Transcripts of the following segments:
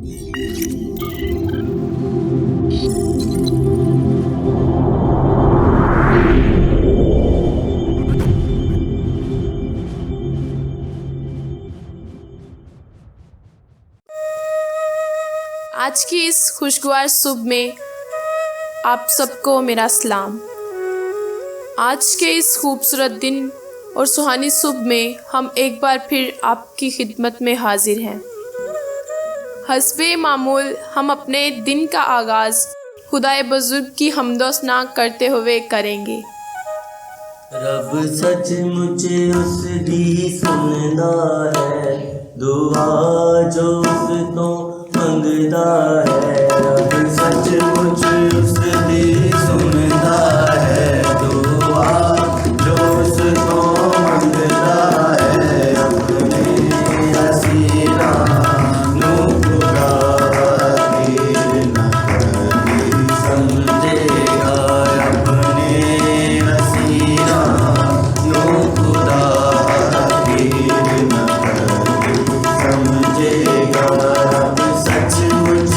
آج کی اس خوشگوار صبح میں آپ سب کو میرا سلام۔ آج کے اس خوبصورت دن اور سہانی صبح میں ہم ایک بار پھر آپ کی خدمت میں حاضر ہیں۔ حسب معمول ہم اپنے دن کا آغاز خدائے بزرگ کی حمد و ثنا کرتے ہوئے کریں گے۔ رب سچ مچ اس دی سندا ہے، دعا جو اس تو منگدا ہے۔ رب سچ مچ اس دی سندا ہے، دعا جو اس تو منگدا ہے۔ اپنے اسیراں نو خدا حقیر نہ کبھی سمجھے گا، اپنے اسیراں نو خدا حقیر نہ کبھی سمجھے گا۔ رب سچ مچ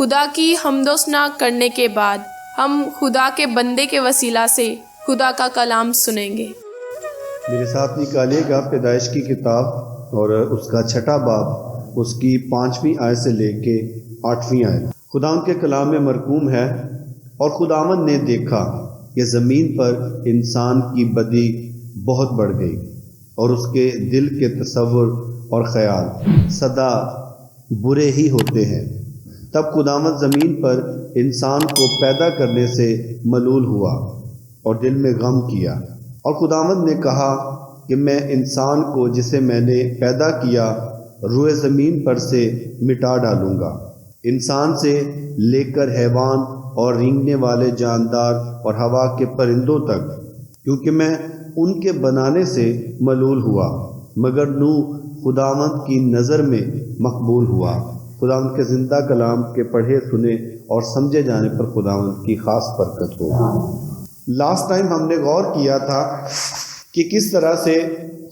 خدا کی حمد و ثنا کرنے کے بعد ہم خدا کے بندے کے وسیلہ سے خدا کا کلام سنیں گے۔ میرے ساتھ نکالیے گا پیدائش کی کتاب اور اس کا 6واں باب، اس کی 5ویں آیت سے لے کے 8ویں آیت۔ خداوند کے کلام میں مرقوم ہے، اور خداوند نے دیکھا کہ زمین پر انسان کی بدی بہت بڑھ گئی، اور اس کے دل کے تصور اور خیال سدا برے ہی ہوتے ہیں۔ تب خداوند زمین پر انسان کو پیدا کرنے سے ملول ہوا اور دل میں غم کیا، اور خداوند نے کہا کہ میں انسان کو جسے میں نے پیدا کیا روئے زمین پر سے مٹا ڈالوں گا، انسان سے لے کر حیوان اور رینگنے والے جاندار اور ہوا کے پرندوں تک، کیونکہ میں ان کے بنانے سے ملول ہوا، مگر نوح خداوند کی نظر میں مقبول ہوا۔ خداوند کے زندہ کلام کے پڑھے سنے اور سمجھے جانے پر خداوند کی خاص برکت ہو۔ لاسٹ ٹائم ہم نے غور کیا تھا کہ کس طرح سے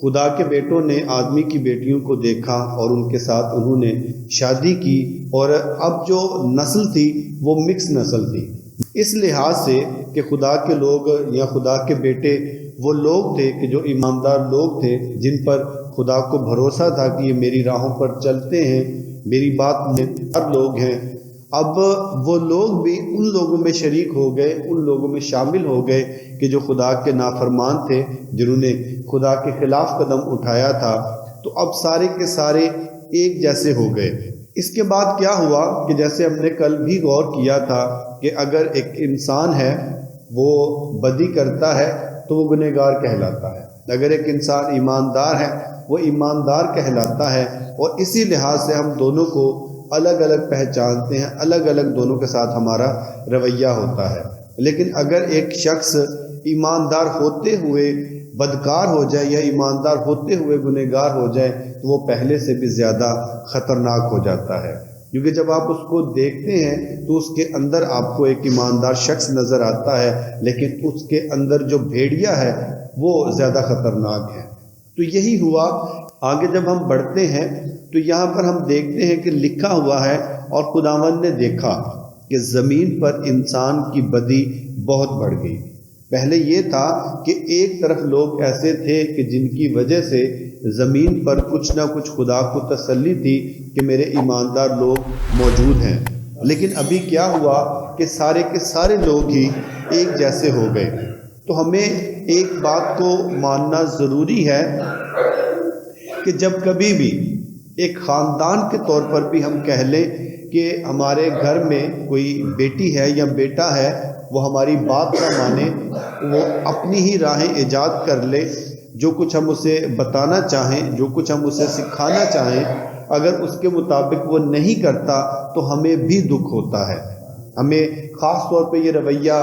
خدا کے بیٹوں نے آدمی کی بیٹیوں کو دیکھا اور ان کے ساتھ انہوں نے شادی کی، اور اب جو نسل تھی وہ مکس نسل تھی، اس لحاظ سے کہ خدا کے لوگ یا خدا کے بیٹے وہ لوگ تھے کہ جو ایماندار لوگ تھے، جن پر خدا کو بھروسہ تھا کہ یہ میری راہوں پر چلتے ہیں، میری بات میں ہر لوگ ہیں۔ اب وہ لوگ بھی ان لوگوں میں شریک ہو گئے، ان لوگوں میں شامل ہو گئے کہ جو خدا کے نافرمان تھے، جنہوں نے خدا کے خلاف قدم اٹھایا تھا، تو اب سارے کے سارے ایک جیسے ہو گئے۔ اس کے بعد کیا ہوا کہ جیسے ہم نے کل بھی غور کیا تھا کہ اگر ایک انسان ہے وہ بدی کرتا ہے تو وہ گنہگار کہلاتا ہے، اگر ایک انسان ایماندار ہے وہ ایماندار کہلاتا ہے، اور اسی لحاظ سے ہم دونوں کو الگ الگ پہچانتے ہیں، الگ الگ دونوں کے ساتھ ہمارا رویہ ہوتا ہے۔ لیکن اگر ایک شخص ایماندار ہوتے ہوئے بدکار ہو جائے یا ایماندار ہوتے ہوئے گنہگار ہو جائے تو وہ پہلے سے بھی زیادہ خطرناک ہو جاتا ہے، کیونکہ جب آپ اس کو دیکھتے ہیں تو اس کے اندر آپ کو ایک ایماندار شخص نظر آتا ہے، لیکن اس کے اندر جو بھیڑیا ہے وہ زیادہ خطرناک ہے۔ تو یہی ہوا۔ آگے جب ہم بڑھتے ہیں تو یہاں پر ہم دیکھتے ہیں کہ لکھا ہوا ہے، اور خداوند نے دیکھا کہ زمین پر انسان کی بدی بہت بڑھ گئی۔ پہلے یہ تھا کہ ایک طرف لوگ ایسے تھے کہ جن کی وجہ سے زمین پر کچھ نہ کچھ خدا کو تسلی تھی کہ میرے ایماندار لوگ موجود ہیں، لیکن ابھی کیا ہوا کہ سارے کے سارے لوگ ہی ایک جیسے ہو گئے۔ تو ہمیں ایک بات کو ماننا ضروری ہے کہ جب کبھی بھی ایک خاندان کے طور پر بھی ہم کہہ لیں کہ ہمارے گھر میں کوئی بیٹی ہے یا بیٹا ہے، وہ ہماری بات نہ مانے، وہ اپنی ہی راہیں ایجاد کر لے، جو کچھ ہم اسے بتانا چاہیں، جو کچھ ہم اسے سکھانا چاہیں، اگر اس کے مطابق وہ نہیں کرتا تو ہمیں بھی دکھ ہوتا ہے۔ ہمیں خاص طور پہ یہ رویہ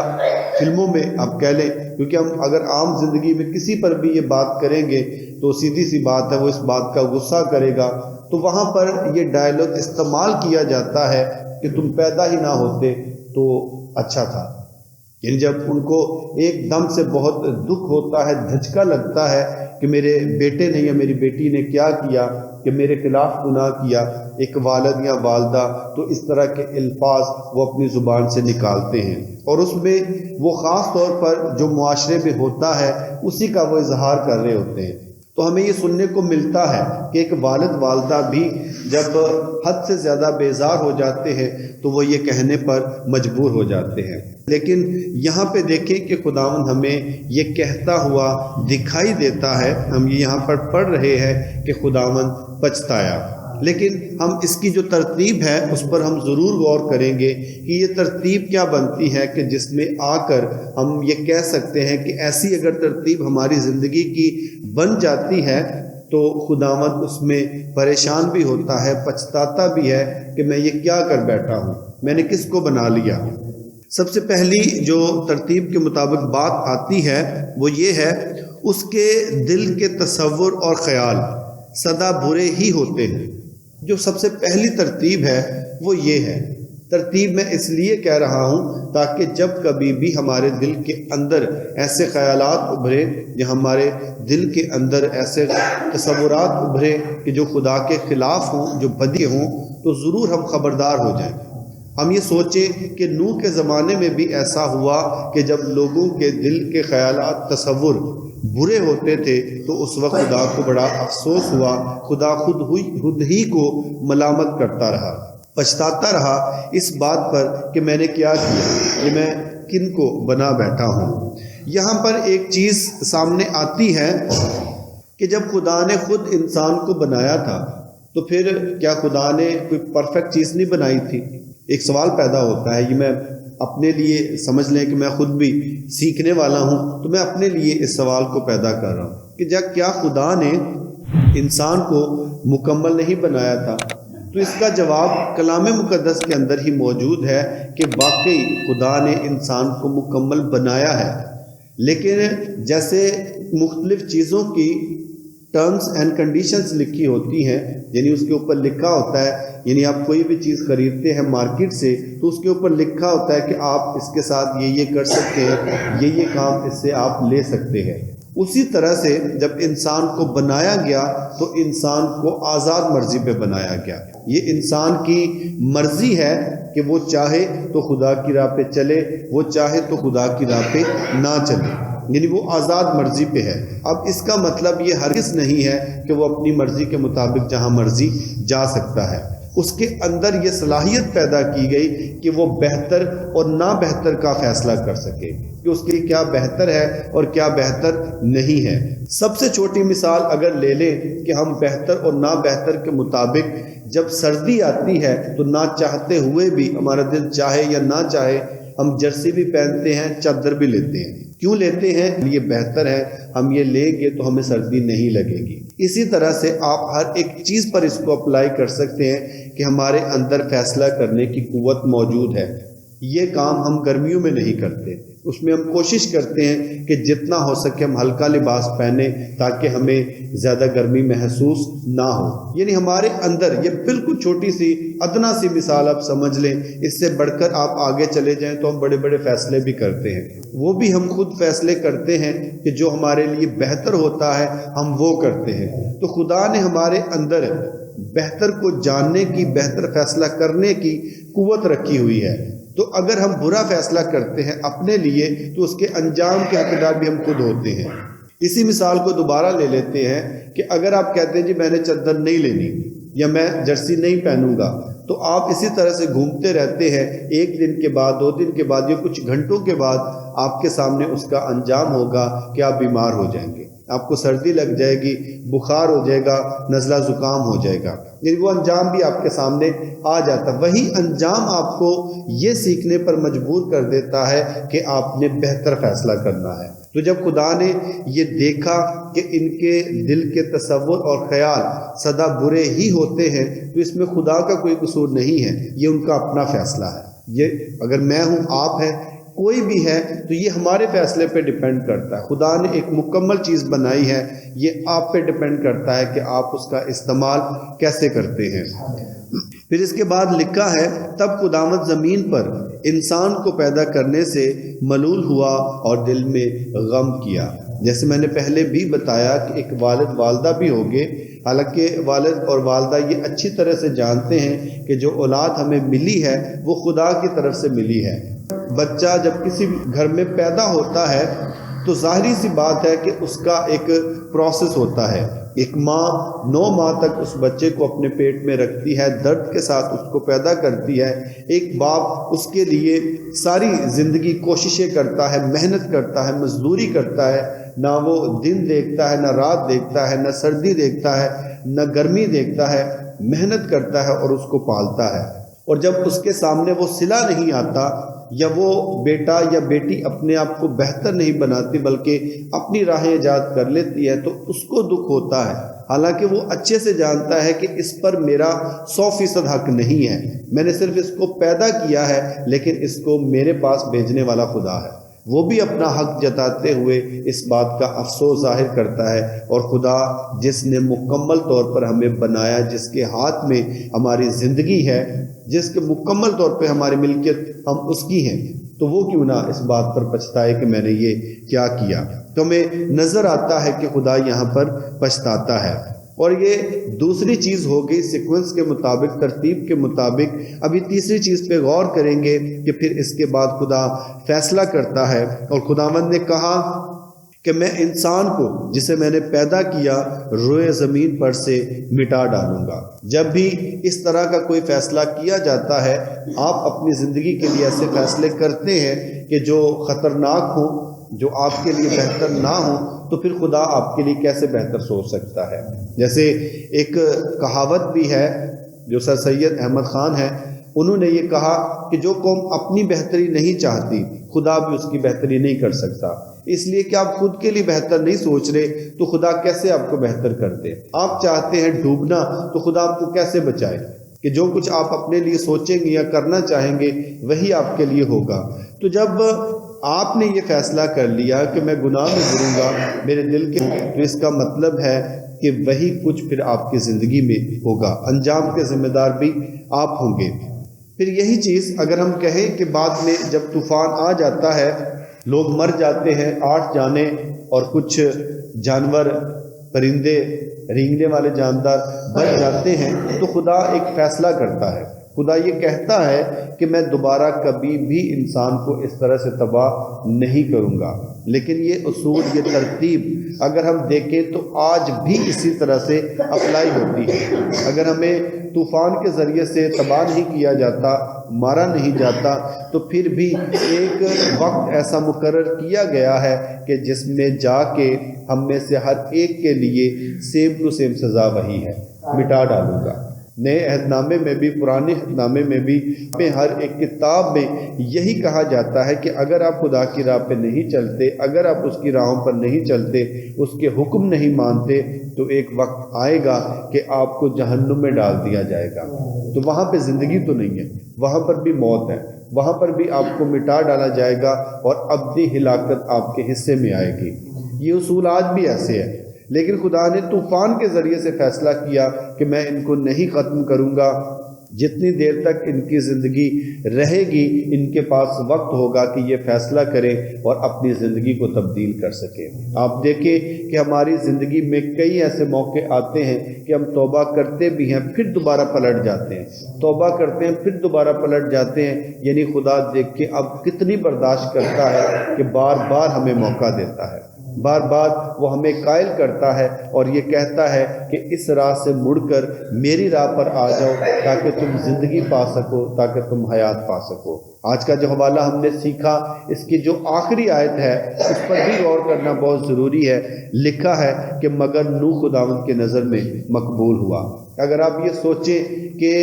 فلموں میں آپ کہہ لیں، کیونکہ ہم اگر عام زندگی میں کسی پر بھی یہ بات کریں گے تو سیدھی سی بات ہے وہ اس بات کا غصہ کرے گا، تو وہاں پر یہ ڈائلاگ استعمال کیا جاتا ہے کہ تم پیدا ہی نہ ہوتے تو اچھا تھا۔ یعنی جب ان کو ایک دم سے بہت دکھ ہوتا ہے، دھچکا لگتا ہے کہ میرے بیٹے نے یا میری بیٹی نے کیا کیا کہ میرے خلاف گناہ کیا، ایک والد یا والدہ تو اس طرح کے الفاظ وہ اپنی زبان سے نکالتے ہیں، اور اس میں وہ خاص طور پر جو معاشرے میں ہوتا ہے اسی کا وہ اظہار کر رہے ہوتے ہیں۔ تو ہمیں یہ سننے کو ملتا ہے کہ ایک والد والدہ بھی جب حد سے زیادہ بیزار ہو جاتے ہیں تو وہ یہ کہنے پر مجبور ہو جاتے ہیں۔ لیکن یہاں پہ دیکھیں کہ خداوند ہمیں یہ کہتا ہوا دکھائی دیتا ہے، ہم یہ یہاں پر پڑھ رہے ہیں کہ خداوند پچھتایا، لیکن ہم اس کی جو ترتیب ہے اس پر ہم ضرور غور کریں گے کہ یہ ترتیب کیا بنتی ہے کہ جس میں آ کر ہم یہ کہہ سکتے ہیں کہ ایسی اگر ترتیب ہماری زندگی کی بن جاتی ہے تو خداوند اس میں پریشان بھی ہوتا ہے، پچھتاتا بھی ہے کہ میں یہ کیا کر بیٹھا ہوں، میں نے کس کو بنا لیا۔ سب سے پہلی جو ترتیب کے مطابق بات آتی ہے وہ یہ ہے، اس کے دل کے تصور اور خیال سدا برے ہی ہوتے ہیں۔ جو سب سے پہلی ترتیب ہے وہ یہ ہے۔ ترتیب میں اس لیے کہہ رہا ہوں تاکہ جب کبھی بھی ہمارے دل کے اندر ایسے خیالات ابھرے یا ہمارے دل کے اندر ایسے تصورات ابھرے کہ جو خدا کے خلاف ہوں، جو بدی ہوں، تو ضرور ہم خبردار ہو جائیں۔ ہم یہ سوچیں کہ نوح کے زمانے میں بھی ایسا ہوا کہ جب لوگوں کے دل کے خیالات تصور برے ہوتے تھے تو اس وقت خدا کو بڑا افسوس ہوا، خدا خود ہی کو ملامت کرتا رہا، پچھتاتا رہا اس بات پر کہ میں نے کیا کیا، کہ میں کن کو بنا بیٹھا ہوں۔ یہاں پر ایک چیز سامنے آتی ہے کہ جب خدا نے خود انسان کو بنایا تھا تو پھر کیا خدا نے کوئی پرفیکٹ چیز نہیں بنائی تھی؟ ایک سوال پیدا ہوتا ہے، یہ میں اپنے لیے سمجھ لیں کہ میں خود بھی سیکھنے والا ہوں تو میں اپنے لیے اس سوال کو پیدا کر رہا ہوں کہ جب کیا خدا نے انسان کو مکمل نہیں بنایا تھا؟ تو اس کا جواب کلام مقدس کے اندر ہی موجود ہے کہ واقعی خدا نے انسان کو مکمل بنایا ہے، لیکن جیسے مختلف چیزوں کی ٹرمز اینڈ کنڈیشنز لکھی ہوتی ہیں، یعنی اس کے اوپر لکھا ہوتا ہے، یعنی آپ کوئی بھی چیز خریدتے ہیں مارکیٹ سے تو اس کے اوپر لکھا ہوتا ہے کہ آپ اس کے ساتھ یہ کر سکتے ہیں، یہ کام اس سے آپ لے سکتے ہیں۔ اسی طرح سے جب انسان کو بنایا گیا تو انسان کو آزاد مرضی پہ بنایا گیا۔ یہ انسان کی مرضی ہے کہ وہ چاہے تو خدا کی راہ پہ چلے، وہ چاہے تو خدا کی راہ پہ نہ چلے، یعنی وہ آزاد مرضی پہ ہے۔ اب اس کا مطلب یہ ہرگز نہیں ہے کہ وہ اپنی مرضی کے مطابق جہاں مرضی جا سکتا ہے۔ اس کے اندر یہ صلاحیت پیدا کی گئی کہ وہ بہتر اور نا بہتر کا فیصلہ کر سکے کہ اس کے لیے کیا بہتر ہے اور کیا بہتر نہیں ہے۔ سب سے چھوٹی مثال اگر لے لیں کہ ہم بہتر اور نا بہتر کے مطابق جب سردی آتی ہے تو نہ چاہتے ہوئے بھی ہمارا دل چاہے یا نہ چاہے ہم جرسی بھی پہنتے ہیں، چادر بھی لیتے ہیں۔ کیوں لیتے ہیں؟ یہ بہتر ہے، ہم یہ لیں گے تو ہمیں سردی نہیں لگے گی۔ اسی طرح سے آپ ہر ایک چیز پر اس کو اپلائی کر سکتے ہیں کہ ہمارے اندر فیصلہ کرنے کی قوت موجود ہے۔ یہ کام ہم گرمیوں میں نہیں کرتے، اس میں ہم کوشش کرتے ہیں کہ جتنا ہو سکے ہم ہلکا لباس پہنیں تاکہ ہمیں زیادہ گرمی محسوس نہ ہو۔ یعنی ہمارے اندر یہ بالکل چھوٹی سی ادنا سی مثال آپ سمجھ لیں، اس سے بڑھ کر آپ آگے چلے جائیں تو ہم بڑے بڑے فیصلے بھی کرتے ہیں، وہ بھی ہم خود فیصلے کرتے ہیں کہ جو ہمارے لیے بہتر ہوتا ہے ہم وہ کرتے ہیں۔ تو خدا نے ہمارے اندر بہتر کو جاننے کی، بہتر فیصلہ کرنے کی قوت رکھی ہوئی ہے۔ تو اگر ہم برا فیصلہ کرتے ہیں اپنے لیے تو اس کے انجام کے حقدار بھی ہم خود ہوتے ہیں۔ اسی مثال کو دوبارہ لے لیتے ہیں کہ اگر آپ کہتے ہیں جی میں نے چادر نہیں لینی یا میں جرسی نہیں پہنوں گا، تو آپ اسی طرح سے گھومتے رہتے ہیں، ایک دن کے بعد، 2 دن کے بعد یا کچھ گھنٹوں کے بعد آپ کے سامنے اس کا انجام ہوگا کہ آپ بیمار ہو جائیں گے، آپ کو سردی لگ جائے گی، بخار ہو جائے گا، نزلہ زکام ہو جائے گا، یعنی وہ انجام بھی آپ کے سامنے آ جاتا ہے۔ وہی انجام آپ کو یہ سیکھنے پر مجبور کر دیتا ہے کہ آپ نے بہتر فیصلہ کرنا ہے۔ تو جب خدا نے یہ دیکھا کہ ان کے دل کے تصور اور خیال سدا برے ہی ہوتے ہیں تو اس میں خدا کا کوئی قصور نہیں ہے، یہ ان کا اپنا فیصلہ ہے۔ یہ اگر میں ہوں، آپ ہے، کوئی بھی ہے، تو یہ ہمارے فیصلے پہ ڈیپینڈ کرتا ہے۔ خدا نے ایک مکمل چیز بنائی ہے، یہ آپ پہ ڈیپینڈ کرتا ہے کہ آپ اس کا استعمال کیسے کرتے ہیں۔ پھر اس کے بعد لکھا ہے تب خداوند زمین پر انسان کو پیدا کرنے سے ملول ہوا اور دل میں غم کیا۔ جیسے میں نے پہلے بھی بتایا کہ ایک والد والدہ بھی ہوگے، حالانکہ والد اور والدہ یہ اچھی طرح سے جانتے ہیں کہ جو اولاد ہمیں ملی ہے وہ خدا کی طرف سے ملی ہے۔ بچہ جب کسی گھر میں پیدا ہوتا ہے تو ظاہری سی بات ہے کہ اس کا ایک پروسیس ہوتا ہے۔ ایک ماں 9 ماہ تک اس بچے کو اپنے پیٹ میں رکھتی ہے، درد کے ساتھ اس کو پیدا کرتی ہے۔ ایک باپ اس کے لیے ساری زندگی کوششیں کرتا ہے، محنت کرتا ہے، مزدوری کرتا ہے، نہ وہ دن دیکھتا ہے، نہ رات دیکھتا ہے، نہ سردی دیکھتا ہے، نہ گرمی دیکھتا ہے، محنت کرتا ہے اور اس کو پالتا ہے۔ اور جب اس کے سامنے وہ صلہ نہیں آتا یا وہ بیٹا یا بیٹی اپنے آپ کو بہتر نہیں بناتی بلکہ اپنی راہیں ایجاد کر لیتی ہے تو اس کو دکھ ہوتا ہے، حالانکہ وہ اچھے سے جانتا ہے کہ اس پر میرا 100% حق نہیں ہے، میں نے صرف اس کو پیدا کیا ہے لیکن اس کو میرے پاس بھیجنے والا خدا ہے۔ وہ بھی اپنا حق جتاتے ہوئے اس بات کا افسوس ظاہر کرتا ہے، اور خدا جس نے مکمل طور پر ہمیں بنایا، جس کے ہاتھ میں ہماری زندگی ہے، جس کے مکمل طور پہ ہماری ملکیت ہم اس کی ہیں، تو وہ کیوں نہ اس بات پر پچھتائے کہ میں نے یہ کیا کیا۔ تو ہمیں نظر آتا ہے کہ خدا یہاں پر پچھتاتا ہے۔ اور یہ دوسری چیز ہوگی سیکوینس کے مطابق، ترتیب کے مطابق۔ ابھی تیسری چیز پہ غور کریں گے کہ پھر اس کے بعد خدا فیصلہ کرتا ہے، اور خداوند نے کہا کہ میں انسان کو جسے میں نے پیدا کیا روئے زمین پر سے مٹا ڈالوں گا۔ جب بھی اس طرح کا کوئی فیصلہ کیا جاتا ہے، آپ اپنی زندگی کے لیے ایسے فیصلے کرتے ہیں کہ جو خطرناک ہوں، جو آپ کے لیے بہتر نہ ہوں، تو پھر خدا آپ کے لیے کیسے بہتر سوچ سکتا ہے؟ جیسے ایک کہاوت بھی ہے جو سر سید احمد خان ہے، انہوں نے یہ کہا کہ جو قوم اپنی بہتری نہیں چاہتی، خدا بھی اس کی بہتری نہیں کر سکتا۔ اس لیے کہ آپ خود کے لیے بہتر نہیں سوچ رہے تو خدا کیسے آپ کو بہتر کر دے؟ آپ چاہتے ہیں ڈوبنا تو خدا آپ کو کیسے بچائے کہ جو کچھ آپ اپنے لیے سوچیں گے یا کرنا چاہیں گے وہی آپ کے لیے ہوگا۔ تو جب آپ نے یہ فیصلہ کر لیا کہ میں گناہ میں گروں گا میرے دل کے، تو اس کا مطلب ہے کہ وہی کچھ پھر آپ کی زندگی میں ہوگا، انجام کے ذمہ دار بھی آپ ہوں گے۔ پھر یہی چیز اگر ہم کہیں کہ بعد میں جب طوفان آ جاتا ہے، لوگ مر جاتے ہیں 8 جانیں، اور کچھ جانور، پرندے، رینگنے والے جاندار بچ جاتے ہیں، تو خدا ایک فیصلہ کرتا ہے۔ خدا یہ کہتا ہے کہ میں دوبارہ کبھی بھی انسان کو اس طرح سے تباہ نہیں کروں گا۔ لیکن یہ اصول، یہ ترتیب اگر ہم دیکھیں تو آج بھی اسی طرح سے اپلائی ہوتی ہے۔ اگر ہمیں طوفان کے ذریعے سے تباہ نہیں کیا جاتا، مارا نہیں جاتا، تو پھر بھی ایک وقت ایسا مقرر کیا گیا ہے کہ جس میں جا کے ہم میں سے ہر ایک کے لیے سیم ٹو سیم سزا وہی ہے، مٹا ڈالوں گا۔ نئے عہد نامے میں بھی، پرانے عہد نامے میں بھی، ہر ایک کتاب میں یہی کہا جاتا ہے کہ اگر آپ خدا کی راہ پہ نہیں چلتے، اگر آپ اس کی راہوں پر نہیں چلتے، اس کے حکم نہیں مانتے، تو ایک وقت آئے گا کہ آپ کو جہنم میں ڈال دیا جائے گا۔ تو وہاں پہ زندگی تو نہیں ہے، وہاں پر بھی موت ہے، وہاں پر بھی آپ کو مٹا ڈالا جائے گا اور ابدی ہلاکت آپ کے حصے میں آئے گی۔ یہ اصول آج بھی ایسے ہے، لیکن خدا نے طوفان کے ذریعے سے فیصلہ کیا کہ میں ان کو نہیں ختم کروں گا، جتنی دیر تک ان کی زندگی رہے گی ان کے پاس وقت ہوگا کہ یہ فیصلہ کریں اور اپنی زندگی کو تبدیل کر سکیں۔ آپ دیکھیں کہ ہماری زندگی میں کئی ایسے موقع آتے ہیں کہ ہم توبہ کرتے بھی ہیں پھر دوبارہ پلٹ جاتے ہیں، توبہ کرتے ہیں پھر دوبارہ پلٹ جاتے ہیں، یعنی خدا دیکھ کے اب کتنی برداشت کرتا ہے کہ بار بار ہمیں موقع دیتا ہے، بار بار وہ ہمیں قائل کرتا ہے اور یہ کہتا ہے کہ اس راہ سے مڑ کر میری راہ پر آ جاؤ تاکہ تم زندگی پا سکو، تاکہ تم حیات پا سکو۔ آج کا جو حوالہ ہم نے سیکھا، اس کی جو آخری آیت ہے اس پر بھی غور کرنا بہت ضروری ہے۔ لکھا ہے کہ مگر نوح خداوند کے نظر میں مقبول ہوا۔ اگر آپ یہ سوچیں کہ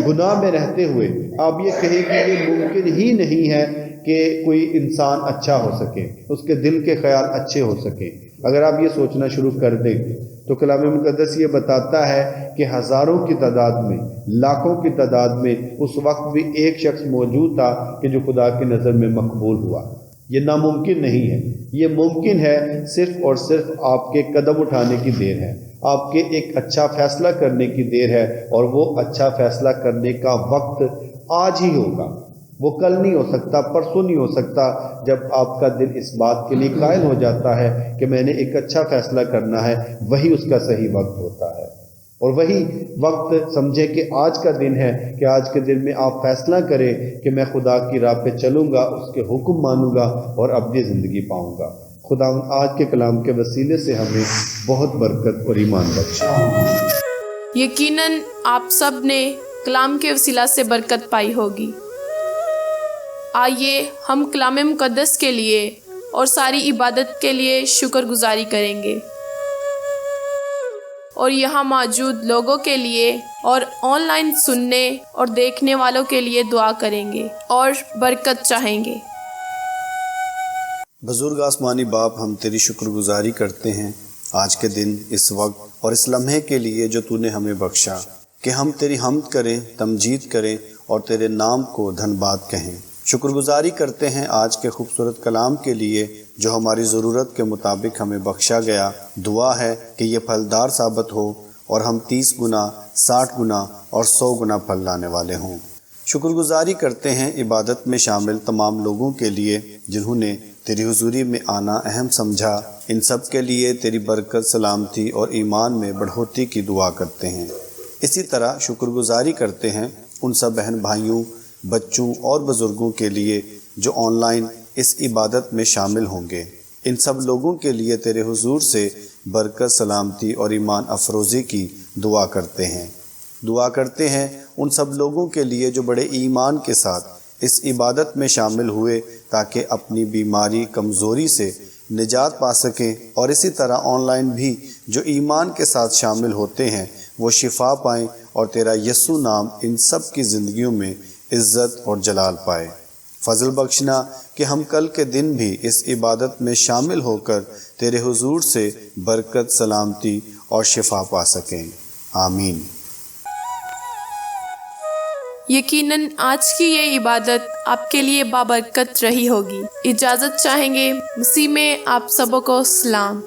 گناہ میں رہتے ہوئے آپ یہ کہیں کہ یہ ممکن ہی نہیں ہے کہ کوئی انسان اچھا ہو سکے، اس کے دل کے خیال اچھے ہو سکیں، اگر آپ یہ سوچنا شروع کر دیں تو کلام مقدس یہ بتاتا ہے کہ ہزاروں کی تعداد میں، لاکھوں کی تعداد میں اس وقت بھی ایک شخص موجود تھا کہ جو خدا کی نظر میں مقبول ہوا۔ یہ ناممکن نہیں ہے، یہ ممکن ہے صرف اور صرف آپ کے قدم اٹھانے کی دیر ہے، آپ کے ایک اچھا فیصلہ کرنے کی دیر ہے، اور وہ اچھا فیصلہ کرنے کا وقت آج ہی ہوگا، وہ کل نہیں ہو سکتا، پرسوں نہیں ہو سکتا۔ جب آپ کا دل اس بات کے لیے قائل ہو جاتا ہے کہ میں نے ایک اچھا فیصلہ کرنا ہے، وہی اس کا صحیح وقت ہوتا ہے، اور وہی وقت سمجھے کہ آج کا دن ہے کہ آج کے دن میں آپ فیصلہ کریں کہ میں خدا کی راہ پہ چلوں گا، اس کے حکم مانوں گا اور ابدی زندگی پاؤں گا۔ خدا آج کے کلام کے وسیلے سے ہمیں بہت برکت اور ایمان بخشے۔ یقیناً آپ سب نے کلام کے وسیلہ سے برکت پائی ہوگی۔ آئیے ہم کلام مقدس کے لیے اور ساری عبادت کے لیے شکر گزاری کریں گے، اور یہاں موجود لوگوں کے لیے اور آن لائن سننے اور دیکھنے والوں کے لیے دعا کریں گے اور برکت چاہیں گے۔ بزرگ آسمانی باپ، ہم تیری شکر گزاری کرتے ہیں آج کے دن، اس وقت اور اس لمحے کے لیے جو تو نے ہمیں بخشا، کہ ہم تیری حمد کریں، تمجید کریں اور تیرے نام کو دھن باد کہیں۔ شکر گزاری کرتے ہیں آج کے خوبصورت کلام کے لیے جو ہماری ضرورت کے مطابق ہمیں بخشا گیا۔ دعا ہے کہ یہ پھلدار ثابت ہو اور ہم 30 گنا، 60 گنا اور 100 گنا پھل لانے والے ہوں۔ شکر گزاری کرتے ہیں عبادت میں شامل تمام لوگوں کے لیے جنہوں نے تیری حضوری میں آنا اہم سمجھا۔ ان سب کے لیے تیری برکت، سلامتی اور ایمان میں بڑھوتری کی دعا کرتے ہیں۔ اسی طرح شکر گزاری کرتے ہیں ان سب بہن بھائیوں، بچوں اور بزرگوں کے لیے جو آن لائن اس عبادت میں شامل ہوں گے۔ ان سب لوگوں کے لیے تیرے حضور سے برکت، سلامتی اور ایمان افروزی کی دعا کرتے ہیں۔ دعا کرتے ہیں ان سب لوگوں کے لیے جو بڑے ایمان کے ساتھ اس عبادت میں شامل ہوئے تاکہ اپنی بیماری، کمزوری سے نجات پا سکیں، اور اسی طرح آن لائن بھی جو ایمان کے ساتھ شامل ہوتے ہیں وہ شفا پائیں اور تیرا یسوع نام ان سب کی زندگیوں میں عزت اور جلال پائے۔ فضل بخشنا کہ ہم کل کے دن بھی اس عبادت میں شامل ہو کر تیرے حضور سے برکت، سلامتی اور شفا پا سکیں۔ آمین۔ یقیناً آج کی یہ عبادت آپ کے لیے بابرکت رہی ہوگی۔ اجازت چاہیں گے۔ مسیح میں آپ سبوں کو سلام۔